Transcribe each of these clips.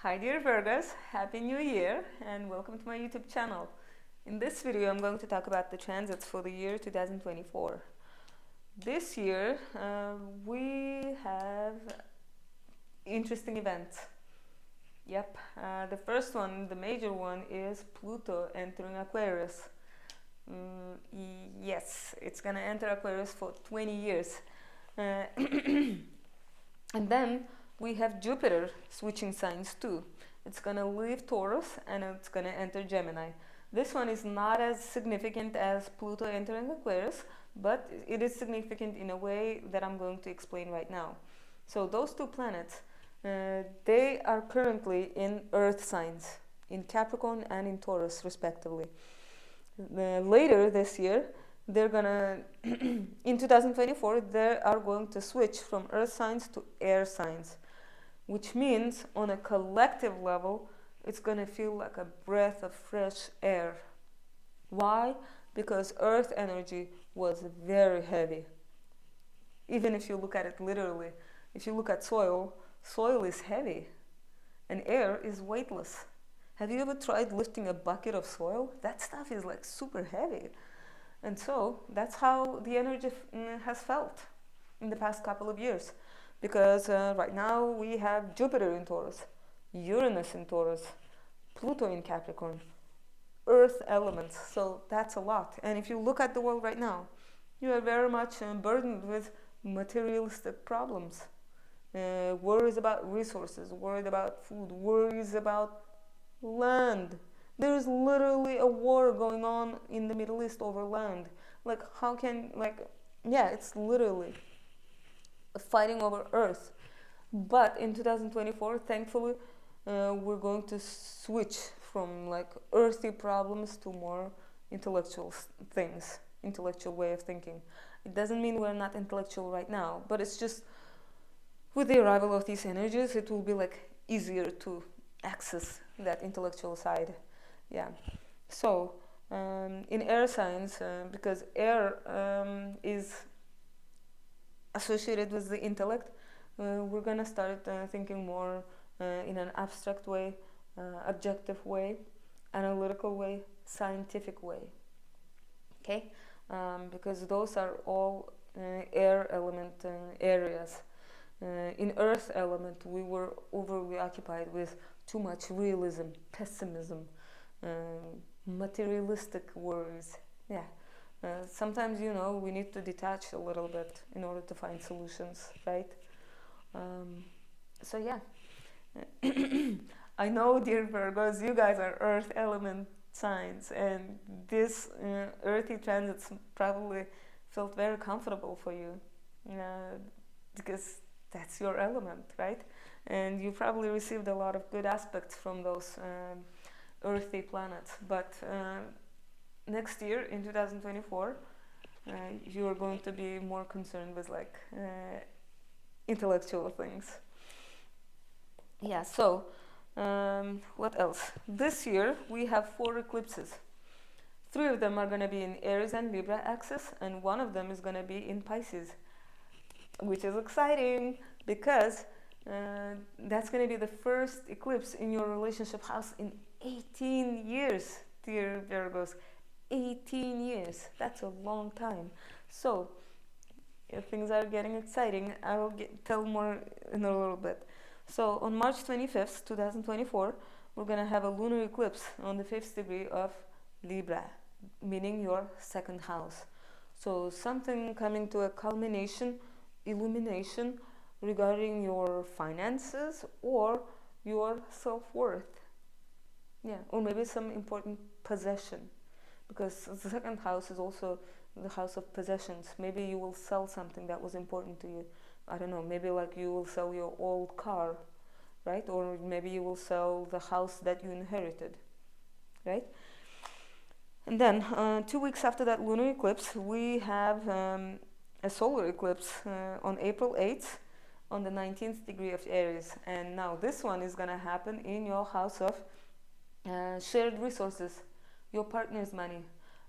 Hi dear Virgos, Happy New Year and welcome to my YouTube channel. In this video I'm going to talk about the transits for the year 2024. This year we have interesting events. The first one, the major one, is Pluto entering Aquarius. Yes, it's gonna enter Aquarius for 20 years. And then we have Jupiter switching signs too. It's gonna leave Taurus and it's gonna enter Gemini. This one is not as significant as Pluto entering Aquarius, but it is significant in a way that I'm going to explain right now. So those two planets, they are currently in Earth signs, in Capricorn and in Taurus respectively. Later this year, they're gonna in 2024 they are going to switch from earth signs to air signs, which means on a collective level it's gonna feel like a breath of fresh air. Why? Because earth energy was very heavy. Even if you look at it literally, if you look at soil is heavy and air is weightless. Have you ever tried lifting a bucket of soil? That stuff is like super heavy. And so that's how the energy has felt in the past couple of years. Because right now we have Jupiter in Taurus, Uranus in Taurus, Pluto in Capricorn, Earth elements. So that's a lot. And if you look at the world right now, you are very much burdened with materialistic problems. Worries about resources, worried about food, worries about land. There's literally a war going on in the Middle East over land. Like, how can, it's literally fighting over earth. But in 2024, thankfully, we're going to switch from like earthy problems to more intellectual things, intellectual way of thinking. It doesn't mean we're not intellectual right now, but it's just with the arrival of these energies, it will be like easier to access that intellectual side. So in air signs, because air is associated with the intellect, we're gonna start thinking more in an abstract way, objective way, analytical way, scientific way. Okay, because those are all air element areas. In earth element, we were overly occupied with too much realism, pessimism, materialistic worries. Sometimes, we need to detach a little bit in order to find solutions, right? So yeah, I know, dear Virgos, you guys are earth element signs, and this earthy transits probably felt very comfortable for you, because that's your element, right? And you probably received a lot of good aspects from those earthy planets. But next year, in 2024, you are going to be more concerned with intellectual things. So what else? This year we have 4 eclipses. 3 of them are going to be in Aries and Libra axis, and 1 of them is going to be in Pisces, which is exciting because that's going to be the first eclipse in your relationship house in 18 years, dear Virgos. 18 years. That's a long time. So if things are getting exciting, I will tell more in a little bit. So on March 25th, 2024, we're going to have a lunar eclipse on the 5th degree of Libra, meaning your 2nd house. So something coming to a culmination, illumination regarding your finances or your self-worth. Or maybe some important possession, because the 2nd house is also the house of possessions. Maybe you will sell something that was important to you. I don't know, maybe like you will sell your old car, right? Or maybe you will sell the house that you inherited, right? And then 2 weeks after that lunar eclipse, we have a solar eclipse on April 8th on the 19th degree of Aries. And now this one is going to happen in your house of shared resources, your partner's money,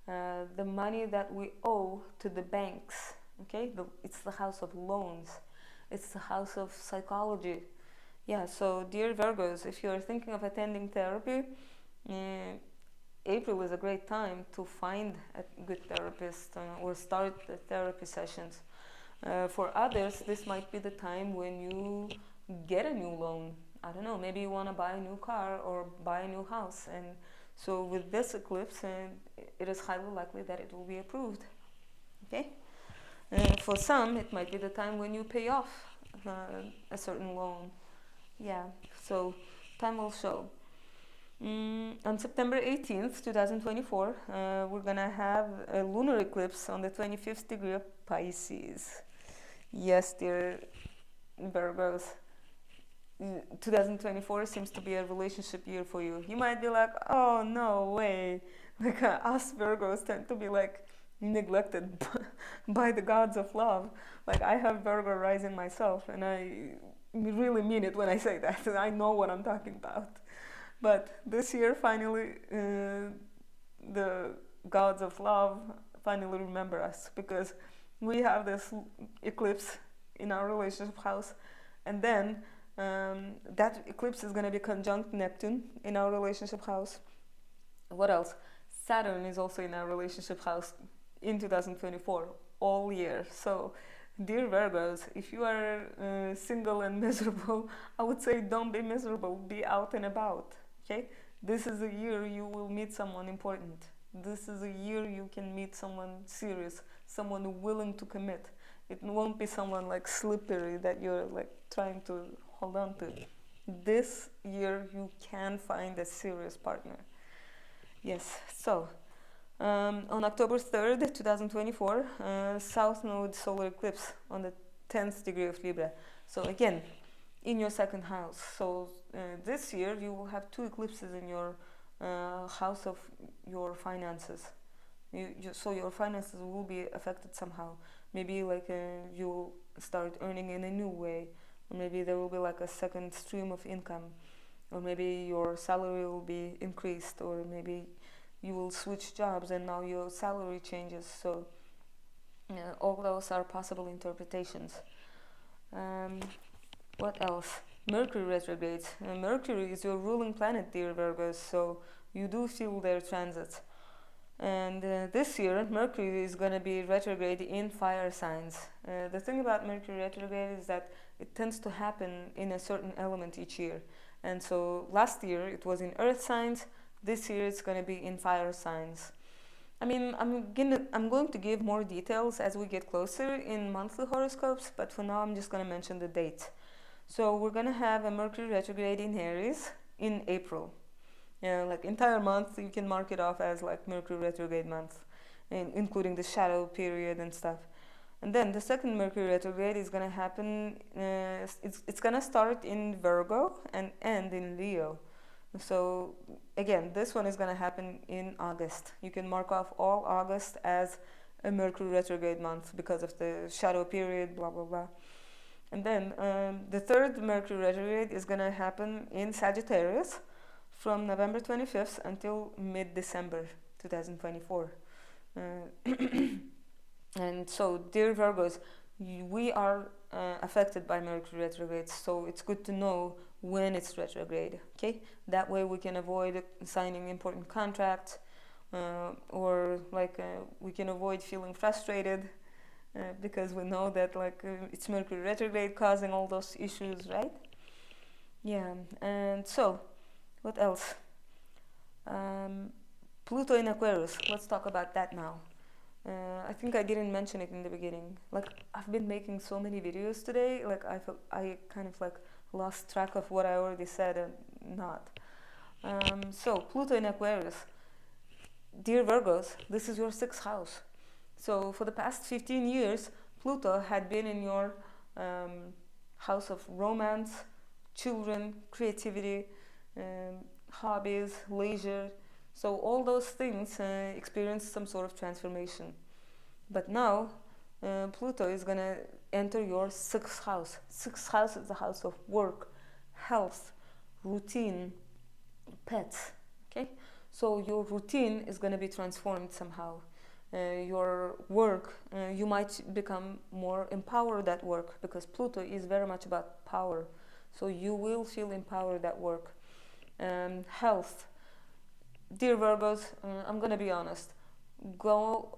the money that we owe to the banks. Okay, it's the house of loans, it's the house of psychology. Yeah, so dear Virgos, if you're thinking of attending therapy, uh, April is a great time to find a good therapist or start the therapy sessions. For others, this might be the time when you get a new loan. I don't know, maybe you want to buy a new car or buy a new house. And so, with this eclipse, it is highly likely that it will be approved. Okay? For some, it might be the time when you pay off a certain loan. Yeah, so time will show. On September 18th, 2024, we're gonna have a lunar eclipse on the 25th degree of Pisces. Yes, dear Virgos, 2024 seems to be a relationship year for you. You might be like, oh, no way. Like, us Virgos tend to be like neglected by the gods of love. Like, I have Virgo rising myself, and I really mean it when I say that. I know what I'm talking about. But this year, finally, the gods of love finally remember us because we have this eclipse in our relationship house, and then that eclipse is going to be conjunct Neptune in our relationship house. What else? Saturn is also in our relationship house in 2024 all year. So, dear Virgos, if you are single and miserable, I would say don't be miserable, be out and about. Okay? This is a year you will meet someone important. This is a year you can meet someone serious, someone willing to commit. It won't be someone like slippery that you're like trying to hold on to. This year you can find a serious partner. Yes, so on October 3rd, 2024, South Node solar eclipse on the 10th degree of Libra. So again, in your second house. So this year you will have two eclipses in your house of your finances. So your finances will be affected somehow. Maybe like you'll start earning in a new way, or maybe there will be like a second stream of income, or maybe your salary will be increased, or maybe you will switch jobs and now your salary changes. So all those are possible interpretations. What else? Mercury retrogrades. Mercury is your ruling planet, dear Virgos, so you do feel their transits. And this year, Mercury is going to be retrograde in fire signs. The thing about Mercury retrograde is that it tends to happen in a certain element each year. And so last year it was in earth signs, this year it's going to be in fire signs. I mean, I'm going to give more details as we get closer in monthly horoscopes, but for now I'm just going to mention the date. So we're going to have a Mercury retrograde in Aries in April. Like entire month you can mark it off as like Mercury retrograde month, including the shadow period and stuff. And then the second Mercury retrograde is gonna happen. It's gonna start in Virgo and end in Leo. So again, this one is gonna happen in August. You can mark off all August as a Mercury retrograde month because of the shadow period, blah blah blah. And then the third Mercury retrograde is gonna happen in Sagittarius from November 25th until mid-December 2024. And so, dear Virgos, we are affected by Mercury retrogrades, so it's good to know when it's retrograde, okay? That way we can avoid signing important contracts, or we can avoid feeling frustrated because we know that it's Mercury retrograde causing all those issues, right? Yeah, and so what else? Pluto in Aquarius. Let's talk about that now. I think I didn't mention it in the beginning. Like I've been making so many videos today. Like I kind of like lost track of what I already said and not. So Pluto in Aquarius. Dear Virgos, this is your sixth house. So for the past 15 years, Pluto had been in your house of romance, children, creativity, hobbies, leisure. So all those things experienced some sort of transformation. But now Pluto is going to enter your sixth house. Sixth house is the house of work, health, routine, pets. Okay? So your routine is going to be transformed somehow. Your work, you might become more empowered at work because Pluto is very much about power. So you will feel empowered at work. Health. Dear Virgos, I'm gonna be honest. Go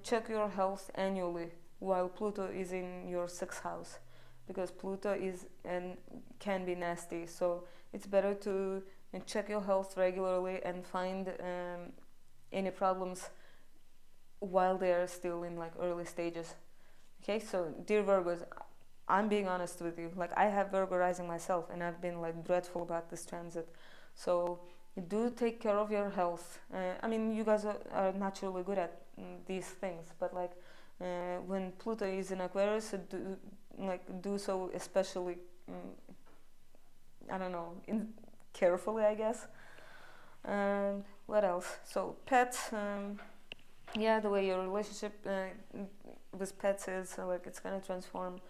check your health annually while Pluto is in your sixth house, because Pluto is and can be nasty. So it's better to check your health regularly and find any problems while they are still in like early stages. Okay, so dear Virgos, I'm being honest with you. Like, I have Virgo rising myself, and I've been like dreadful about this transit. So do take care of your health. I mean, you guys are naturally good at these things, but like when Pluto is in Aquarius, do so especially. I don't know, carefully, I guess. And what else? So pets. Yeah, the way your relationship with pets is, like, it's gonna transform.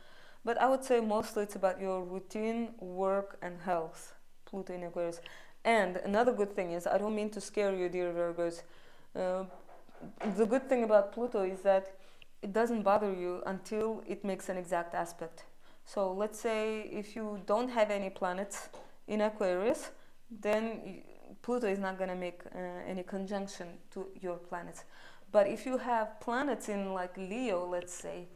But I would say mostly it's about your routine, work, and health. Pluto in Aquarius. And another good thing is, I don't mean to scare you, dear Virgos. Uh, the good thing about Pluto is that it doesn't bother you until it makes an exact aspect. So let's say if you don't have any planets in Aquarius, then Pluto is not going to make any conjunction to your planets. But if you have planets in like Leo, let's say,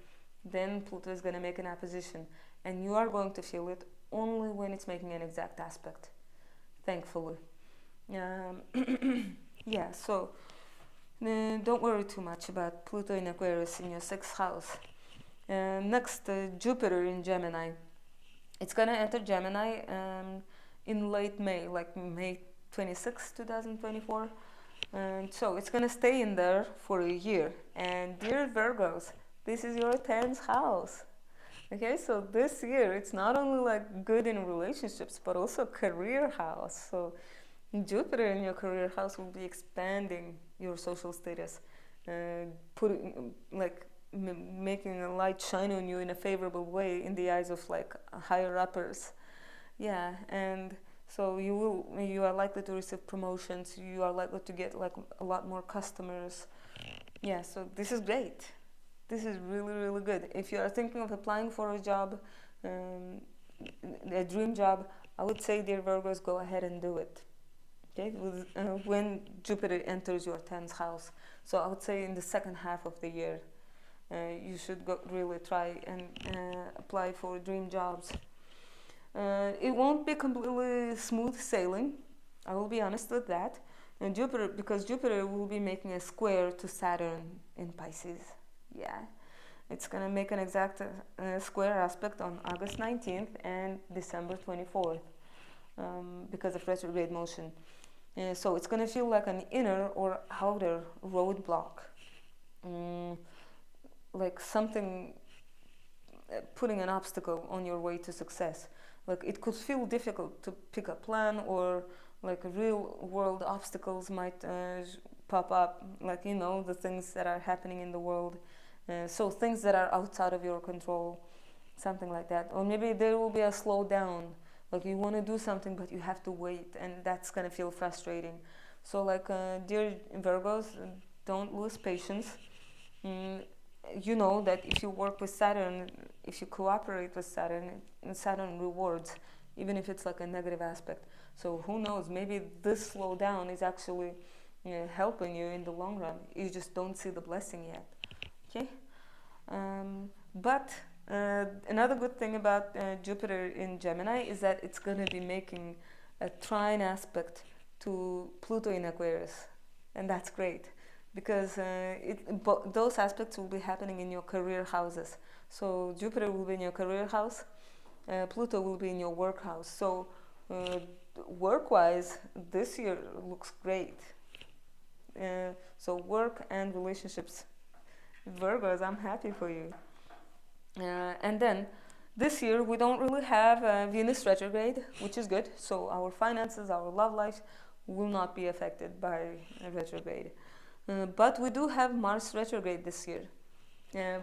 then Pluto is going to make an opposition, and you are going to feel it only when it's making an exact aspect, thankfully. Yeah, so don't worry too much about Pluto in Aquarius in your sixth house. Next, Jupiter in Gemini. It's gonna enter Gemini in late May, like May 26, 2024. And so it's gonna stay in there for a year. And dear Virgos, this is your 10th house. Okay, so this year it's not only like good in relationships, but also career house. So Jupiter in your career house will be expanding your social status, putting like making a light shine on you in a favorable way in the eyes of like higher uppers. Yeah, and so you are likely to receive promotions. You are likely to get like a lot more customers. Yeah, so this is great. This is really, really good. If you are thinking of applying for a job, a dream job, I would say, dear Virgos, go ahead and do it. Okay, when Jupiter enters your 10th house. So I would say in the second half of the year, you should really try and apply for dream jobs. It won't be completely smooth sailing, I will be honest with that. And because Jupiter will be making a square to Saturn in Pisces. Yeah, it's gonna make an exact square aspect on August 19th and December 24th because of retrograde motion. So it's gonna feel like an inner or outer roadblock, like something putting an obstacle on your way to success. Like, it could feel difficult to pick a plan, or like real world obstacles might pop up, like, you know, the things that are happening in the world. So things that are outside of your control, something like that. Or maybe there will be a slowdown, like you want to do something but you have to wait, and that's going to feel frustrating. So like, dear Virgos, don't lose patience. You know that if you work with Saturn, if you cooperate with Saturn, Saturn rewards, even if it's like a negative aspect. So who knows, maybe this slowdown is actually helping you in the long run. You just don't see the blessing yet. Okay, but another good thing about Jupiter in Gemini is that it's going to be making a trine aspect to Pluto in Aquarius, and that's great because those aspects will be happening in your career houses. So Jupiter will be in your career house, Pluto will be in your work house. So work-wise, this year looks great. So work and relationships, Virgos, I'm happy for you. And then this year we don't really have Venus retrograde, which is good. So our finances, our love life will not be affected by a retrograde. But we do have Mars retrograde this year.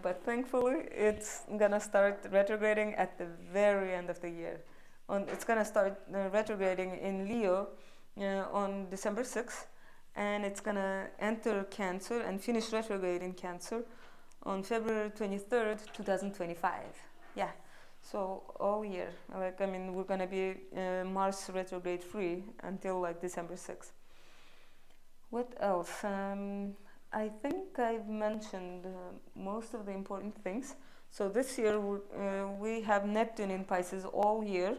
But thankfully it's gonna start retrograding at the very end of the year. It's gonna start retrograding in Leo on December 6th, and it's gonna enter Cancer and finish retrograde in Cancer on February 23rd, 2025. Yeah, So all year, like I mean, we're gonna be Mars retrograde free until like December 6th. What else? I think I've mentioned most of the important things. So this year we have Neptune in Pisces all year.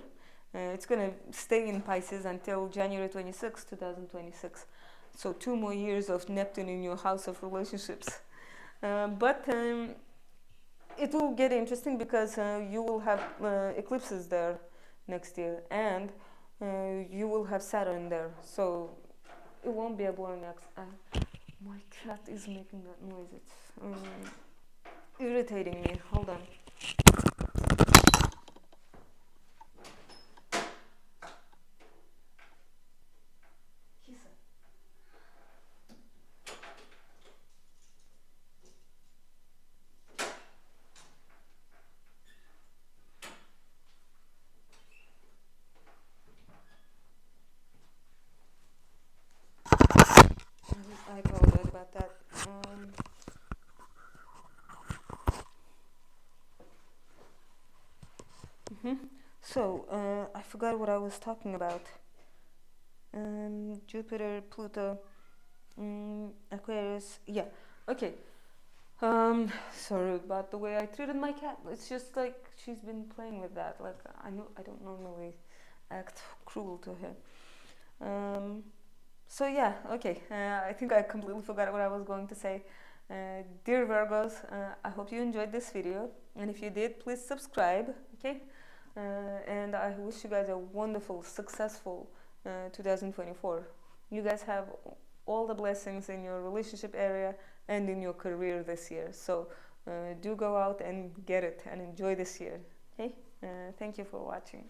It's gonna stay in Pisces until January 26, 2026. So 2 more years of Neptune in your house of relationships. But it will get interesting because you will have eclipses there next year, and you will have Saturn there. So it won't be a boring my cat is making that noise. It's irritating me. Hold on. Kisa. I apologize about that. So, I forgot what I was talking about. Jupiter, Pluto, Aquarius. Yeah, okay. Sorry about the way I treated my cat. It's just like she's been playing with that. Like I don't normally act cruel to her. So yeah, okay. I think I completely forgot what I was going to say. Dear Virgos, I hope you enjoyed this video, and if you did, please subscribe. Okay, and I wish you guys a wonderful, successful 2024. You guys have all the blessings in your relationship area and in your career this year. So do go out and get it and enjoy this year. Okay, thank you for watching.